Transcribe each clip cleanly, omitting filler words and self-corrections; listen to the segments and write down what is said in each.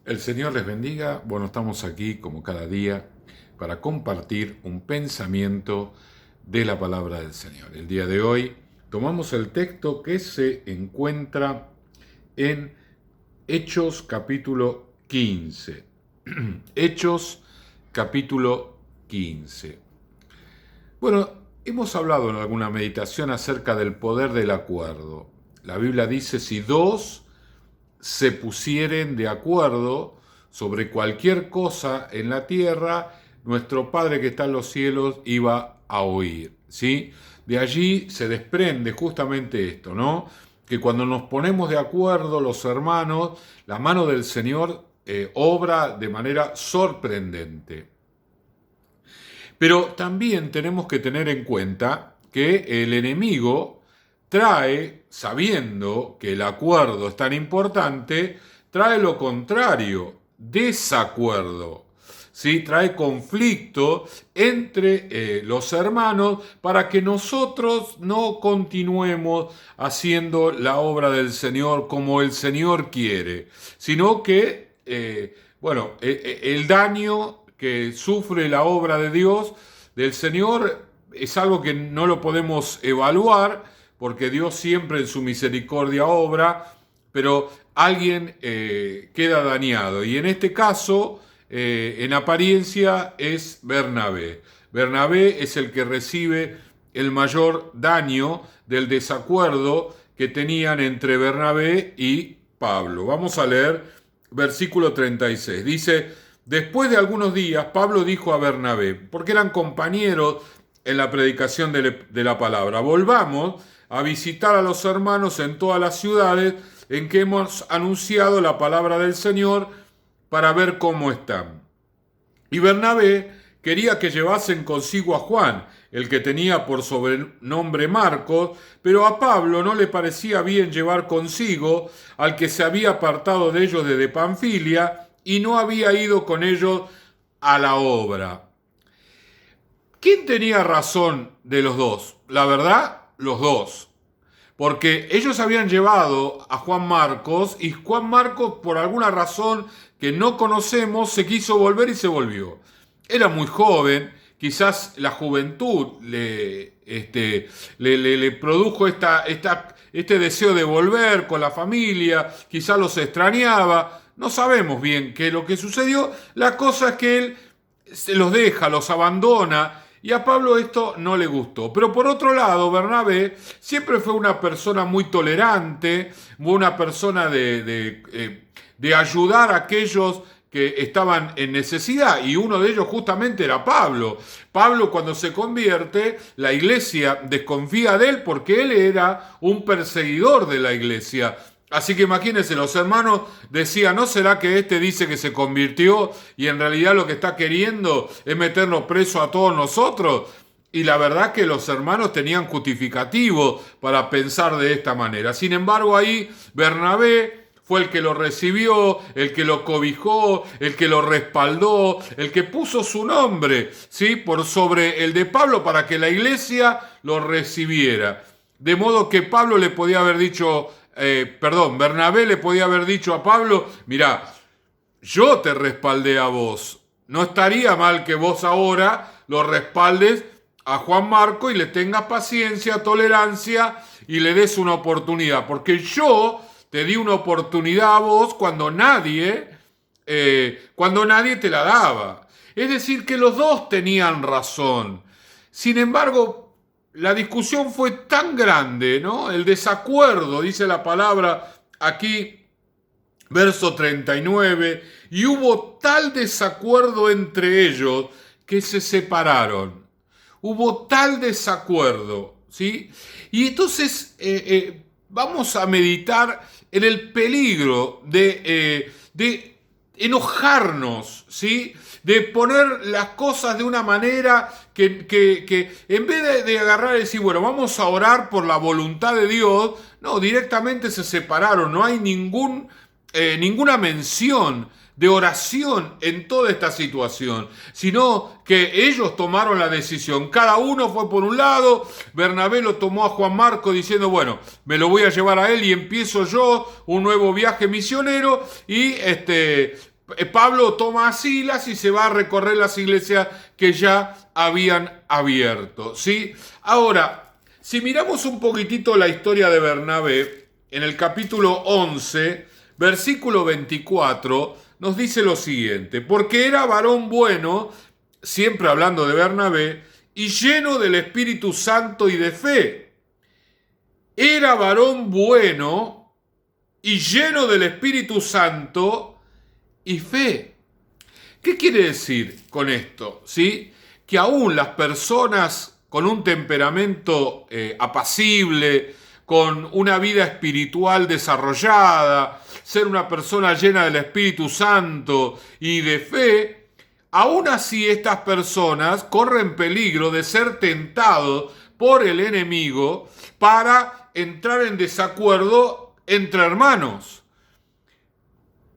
El Señor les bendiga. Bueno, estamos aquí como cada día para compartir un pensamiento de la palabra del Señor. El día de hoy tomamos el texto que se encuentra en Hechos capítulo 15. Hechos capítulo 15. Bueno, hemos hablado en alguna meditación acerca del poder del acuerdo. La Biblia dice, si dos se pusieren de acuerdo sobre cualquier cosa en la tierra, nuestro Padre que está en los cielos iba a oír, ¿sí? De allí se desprende justamente esto, ¿no? Que cuando nos ponemos de acuerdo los hermanos, la mano del Señor obra de manera sorprendente. Pero también tenemos que tener en cuenta que el enemigo trae, sabiendo que el acuerdo es tan importante, trae lo contrario, desacuerdo. ¿Sí? Trae conflicto entre los hermanos para que nosotros no continuemos haciendo la obra del Señor como el Señor quiere, sino que, el daño que sufre la obra de Dios, del Señor, es algo que no lo podemos evaluar, porque Dios siempre en su misericordia obra, pero alguien queda dañado. Y en este caso, en apariencia, es Bernabé. Bernabé es el que recibe el mayor daño del desacuerdo que tenían entre Bernabé y Pablo. Vamos a leer versículo 36. Dice: después de algunos días, Pablo dijo a Bernabé, porque eran compañeros en la predicación de la palabra: volvamos a visitar a los hermanos en todas las ciudades en que hemos anunciado la palabra del Señor para ver cómo están. Y Bernabé quería que llevasen consigo a Juan, el que tenía por sobrenombre Marcos, pero a Pablo no le parecía bien llevar consigo al que se había apartado de ellos desde Panfilia y no había ido con ellos a la obra. ¿Quién tenía razón de los dos? La verdad, los dos. Porque ellos habían llevado a Juan Marcos y Juan Marcos, por alguna razón que no conocemos, se quiso volver y se volvió. Era muy joven, quizás la juventud le produjo este deseo de volver con la familia, quizás los extrañaba. No sabemos bien qué es lo que sucedió. La cosa es que él se los deja, los abandona, y a Pablo esto no le gustó. Pero por otro lado, Bernabé siempre fue una persona muy tolerante, una persona de ayudar a aquellos que estaban en necesidad, y uno de ellos justamente era Pablo. Pablo, cuando se convierte, la iglesia desconfía de él porque él era un perseguidor de la iglesia. Así que imagínense, los hermanos decían, ¿no será que este dice que se convirtió y en realidad lo que está queriendo es meternos presos a todos nosotros? Y la verdad que los hermanos tenían justificativo para pensar de esta manera. Sin embargo, ahí Bernabé fue el que lo recibió, el que lo cobijó, el que lo respaldó, el que puso su nombre, ¿sí?, por sobre el de Pablo para que la iglesia lo recibiera. De modo que Pablo le podía haber dicho... Bernabé le podía haber dicho a Pablo: mirá, yo te respaldé a vos, no estaría mal que vos ahora lo respaldes a Juan Marco y le tengas paciencia, tolerancia y le des una oportunidad, porque yo te di una oportunidad a vos cuando nadie te la daba. Es decir, que los dos tenían razón. Sin embargo, la discusión fue tan grande, ¿no? El desacuerdo, dice la palabra aquí, verso 39, y hubo tal desacuerdo entre ellos que se separaron. Hubo tal desacuerdo, ¿sí? Y entonces vamos a meditar en el peligro de enojarnos, ¿sí?, de poner las cosas de una manera que en vez de agarrar y decir, bueno, vamos a orar por la voluntad de Dios, no, directamente se separaron. No hay ninguna mención de oración en toda esta situación, sino que ellos tomaron la decisión. Cada uno fue por un lado. Bernabé lo tomó a Juan Marco diciendo, bueno, me lo voy a llevar a él y empiezo yo un nuevo viaje misionero, y Pablo toma a Silas y se va a recorrer las iglesias que ya habían abierto, ¿sí? Ahora, si miramos un poquitito la historia de Bernabé, en el capítulo 11, versículo 24, nos dice lo siguiente: porque era varón bueno, siempre hablando de Bernabé, y lleno del Espíritu Santo y de fe. Era varón bueno y lleno del Espíritu Santo y fe. ¿Qué quiere decir con esto? ¿Sí? Que aún las personas con un temperamento apacible, con una vida espiritual desarrollada, ser una persona llena del Espíritu Santo y de fe, aún así estas personas corren peligro de ser tentados por el enemigo para entrar en desacuerdo entre hermanos.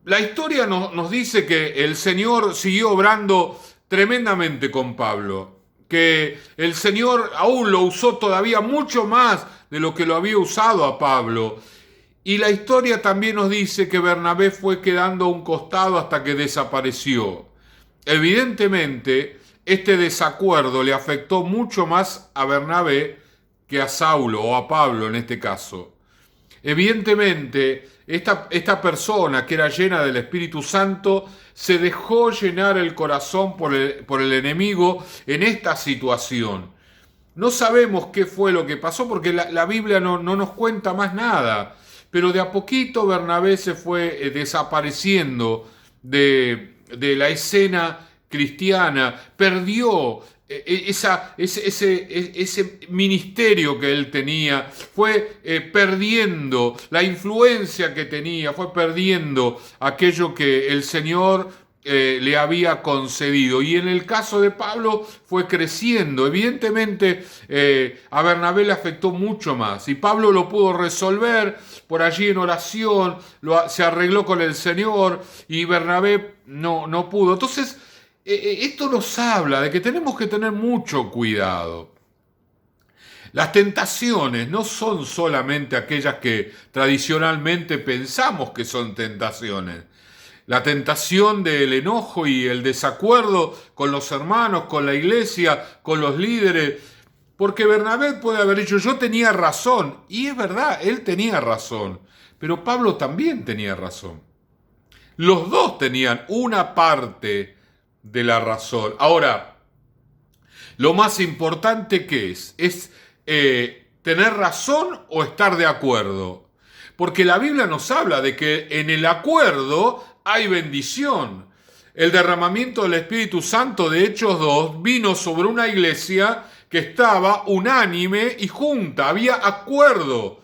La historia nos dice que el Señor siguió obrando tremendamente con Pablo, que el Señor aún lo usó todavía mucho más de lo que lo había usado a Pablo. Y la historia también nos dice que Bernabé fue quedando a un costado hasta que desapareció. Evidentemente, este desacuerdo le afectó mucho más a Bernabé que a Saulo o a Pablo en este caso. Evidentemente, esta persona que era llena del Espíritu Santo se dejó llenar el corazón por el enemigo en esta situación. No sabemos qué fue lo que pasó porque la Biblia no nos cuenta más nada, pero de a poquito Bernabé se fue desapareciendo de la escena cristiana, perdió ese ministerio que él tenía, fue perdiendo la influencia que tenía, fue perdiendo aquello que el Señor le había concedido. Y en el caso de Pablo fue creciendo. Evidentemente a Bernabé le afectó mucho más y Pablo lo pudo resolver por allí en oración, se arregló con el Señor y Bernabé no pudo. Entonces esto nos habla de que tenemos que tener mucho cuidado. Las tentaciones no son solamente aquellas que tradicionalmente pensamos que son tentaciones. La tentación del enojo y el desacuerdo con los hermanos, con la iglesia, con los líderes. Porque Bernabé puede haber dicho, yo tenía razón. Y es verdad, él tenía razón. Pero Pablo también tenía razón. Los dos tenían una parte de la razón. Ahora, lo más importante que es tener razón o estar de acuerdo. Porque la Biblia nos habla de que en el acuerdo hay bendición. El derramamiento del Espíritu Santo de Hechos 2 vino sobre una iglesia que estaba unánime y junta. Había acuerdo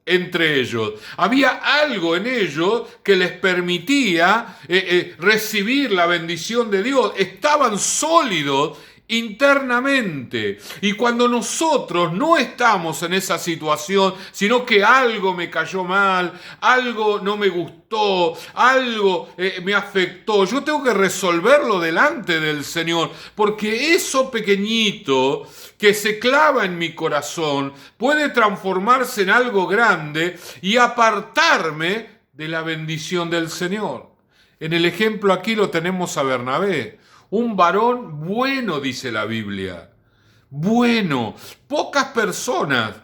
entre ellos. Había algo en ellos que les permitía recibir la bendición de Dios. Estaban sólidos internamente. Y cuando nosotros no estamos en esa situación, sino que algo me cayó mal, algo no me gustó, algo me afectó, yo tengo que resolverlo delante del Señor, porque eso pequeñito que se clava en mi corazón puede transformarse en algo grande y apartarme de la bendición del Señor. En el ejemplo aquí lo tenemos a Bernabé. Un varón bueno, dice la Biblia. Bueno. Pocas personas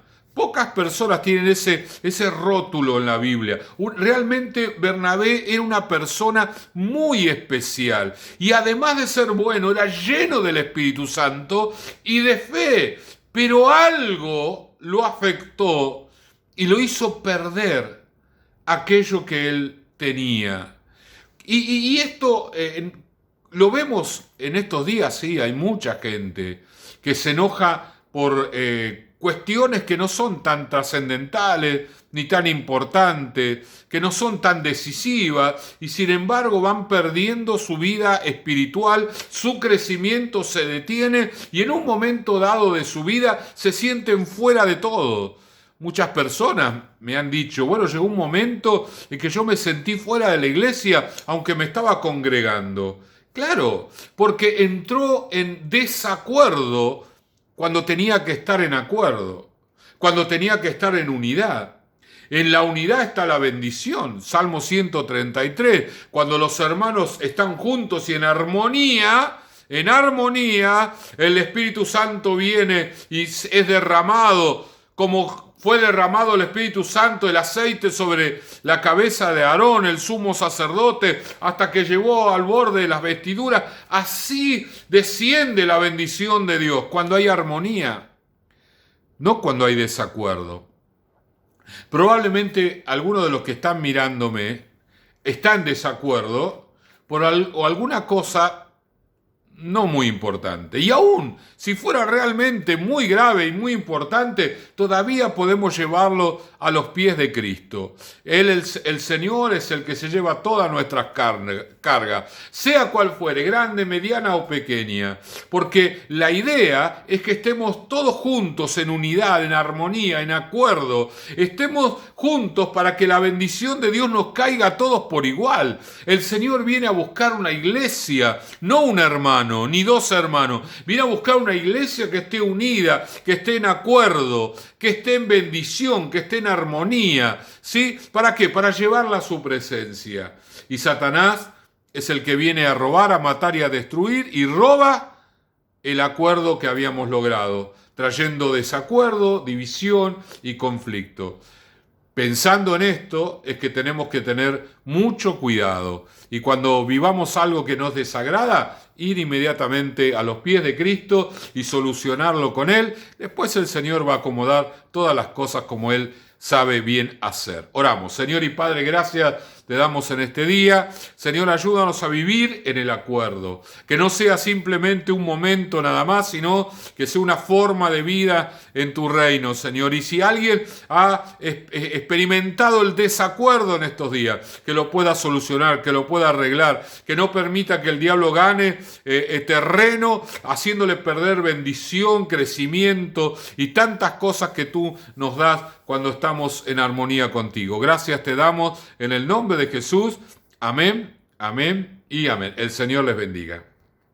tienen ese rótulo en la Biblia. Realmente Bernabé era una persona muy especial. Y además de ser bueno, era lleno del Espíritu Santo y de fe. Pero algo lo afectó y lo hizo perder aquello que él tenía. Y esto lo vemos en estos días, sí, hay mucha gente que se enoja por cuestiones que no son tan trascendentales ni tan importantes, que no son tan decisivas y sin embargo van perdiendo su vida espiritual, su crecimiento se detiene y en un momento dado de su vida se sienten fuera de todo. Muchas personas me han dicho, bueno, llegó un momento en que yo me sentí fuera de la iglesia aunque me estaba congregando. Claro, porque entró en desacuerdo cuando tenía que estar en acuerdo, cuando tenía que estar en unidad. En la unidad está la bendición. Salmo 133, cuando los hermanos están juntos y en armonía, el Espíritu Santo viene y es derramado, como fue derramado el Espíritu Santo, el aceite sobre la cabeza de Aarón, el sumo sacerdote, hasta que llegó al borde de las vestiduras. Así desciende la bendición de Dios, cuando hay armonía, no cuando hay desacuerdo. Probablemente algunos de los que están mirándome están en desacuerdo por alguna cosa no muy importante. Y aún si fuera realmente muy grave y muy importante, todavía podemos llevarlo a los pies de Cristo. Él, el Señor, es el que se lleva todas nuestras cargas, sea cual fuere, grande, mediana o pequeña. Porque la idea es que estemos todos juntos en unidad, en armonía, en acuerdo. Estemos juntos para que la bendición de Dios nos caiga a todos por igual. El Señor viene a buscar una iglesia, no un hermano, ni dos hermanos. Viene a buscar una iglesia que esté unida, que esté en acuerdo, que esté en bendición, que esté en armonía. ¿Sí? ¿Para qué? Para llevarla a su presencia. Y Satanás es el que viene a robar, a matar y a destruir, y roba el acuerdo que habíamos logrado, trayendo desacuerdo, división y conflicto. Pensando en esto es que tenemos que tener mucho cuidado y cuando vivamos algo que nos desagrada, ir inmediatamente a los pies de Cristo y solucionarlo con Él. Después el Señor va a acomodar todas las cosas como Él sabe bien hacer. Oramos. Señor y Padre, gracias te damos en este día. Señor, ayúdanos a vivir en el acuerdo. Que no sea simplemente un momento nada más, sino que sea una forma de vida en tu reino, Señor. Y si alguien ha experimentado el desacuerdo en estos días, que lo pueda solucionar, que lo pueda arreglar, que no permita que el diablo gane terreno, haciéndole perder bendición, crecimiento y tantas cosas que tú nos das cuando estamos en armonía contigo. Gracias te damos en el nombre de Jesús. Amén, amén y amén. El Señor les bendiga.